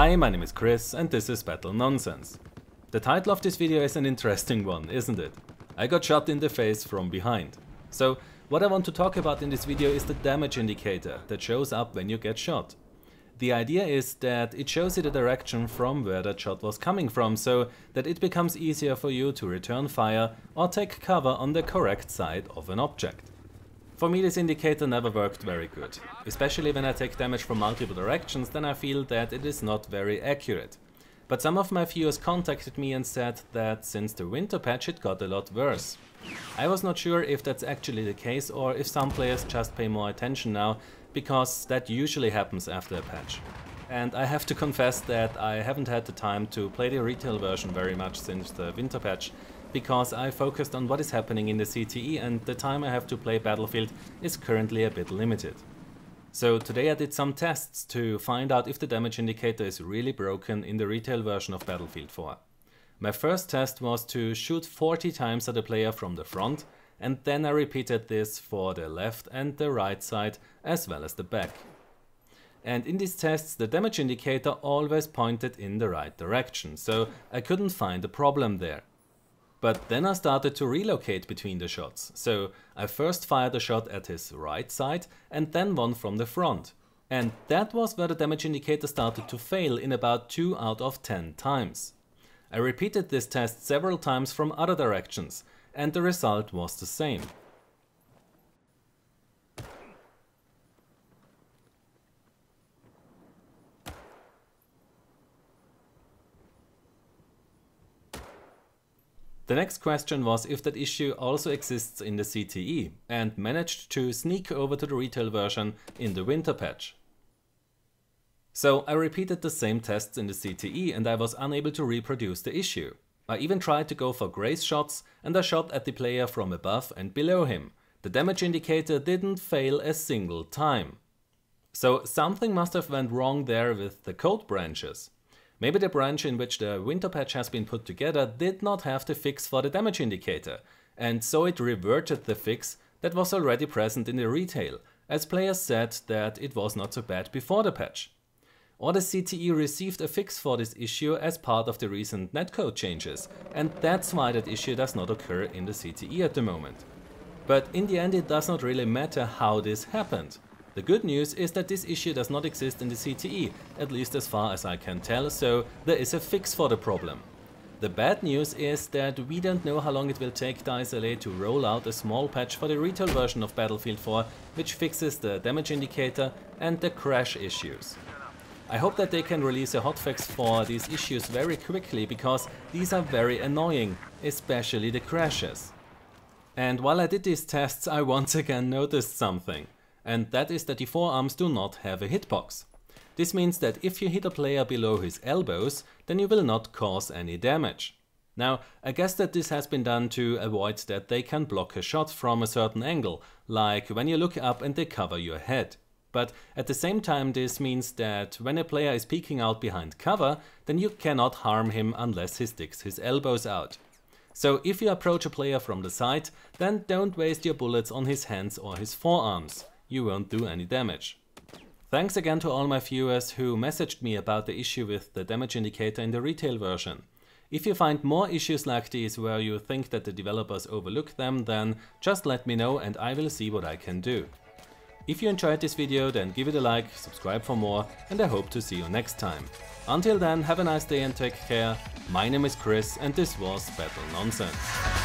Hi, my name is Chris and this is Battle Nonsense. The title of this video is an interesting one, isn't it? I got shot in the face from behind. So what I want to talk about in this video is the damage indicator that shows up when you get shot. The idea is that it shows you the direction from where that shot was coming from, so that it becomes easier for you to return fire or take cover on the correct side of an object. For me, this indicator never worked very good. Especially when I take damage from multiple directions, then I feel that it is not very accurate. But some of my viewers contacted me and said that since the winter patch it got a lot worse. I was not sure if that's actually the case or if some players just pay more attention now, because that usually happens after a patch. And I have to confess that I haven't had the time to play the retail version very much since the winter patch, because I focused on what is happening in the CTE and the time I have to play Battlefield is currently a bit limited. So today I did some tests to find out if the damage indicator is really broken in the retail version of Battlefield 4. My first test was to shoot 40 times at a player from the front, and then I repeated this for the left and the right side as well as the back. And in these tests the damage indicator always pointed in the right direction, so I couldn't find a problem there. But then I started to relocate between the shots, so I first fired a shot at his right side and then one from the front. And that was where the damage indicator started to fail in about 2 out of 10 times. I repeated this test several times from other directions, and the result was the same. The next question was if that issue also exists in the CTE, and managed to sneak over to the retail version in the winter patch. So I repeated the same tests in the CTE and I was unable to reproduce the issue. I even tried to go for grace shots and I shot at the player from above and below him. The damage indicator didn't fail a single time. So something must have went wrong there with the code branches. Maybe the branch in which the winter patch has been put together did not have the fix for the damage indicator, and so it reverted the fix that was already present in the retail, as players said that it was not so bad before the patch. Or the CTE received a fix for this issue as part of the recent netcode changes, and that's why that issue does not occur in the CTE at the moment. But in the end it does not really matter how this happened. The good news is that this issue does not exist in the CTE, at least as far as I can tell, so there is a fix for the problem. The bad news is that we don't know how long it will take DICE LA to roll out a small patch for the retail version of Battlefield 4, which fixes the damage indicator and the crash issues. I hope that they can release a hotfix for these issues very quickly, because these are very annoying, especially the crashes. And while I did these tests I once again noticed something. And that is that the forearms do not have a hitbox. This means that if you hit a player below his elbows, then you will not cause any damage. Now, I guess that this has been done to avoid that they can block a shot from a certain angle, like when you look up and they cover your head. But at the same time this means that when a player is peeking out behind cover, then you cannot harm him unless he sticks his elbows out. So if you approach a player from the side, then don't waste your bullets on his hands or his forearms. You won't do any damage. Thanks again to all my viewers who messaged me about the issue with the damage indicator in the retail version. If you find more issues like these where you think that the developers overlook them, then just let me know and I will see what I can do. If you enjoyed this video, then give it a like, subscribe for more, and I hope to see you next time. Until then, have a nice day and take care. My name is Chris and this was Battle Nonsense.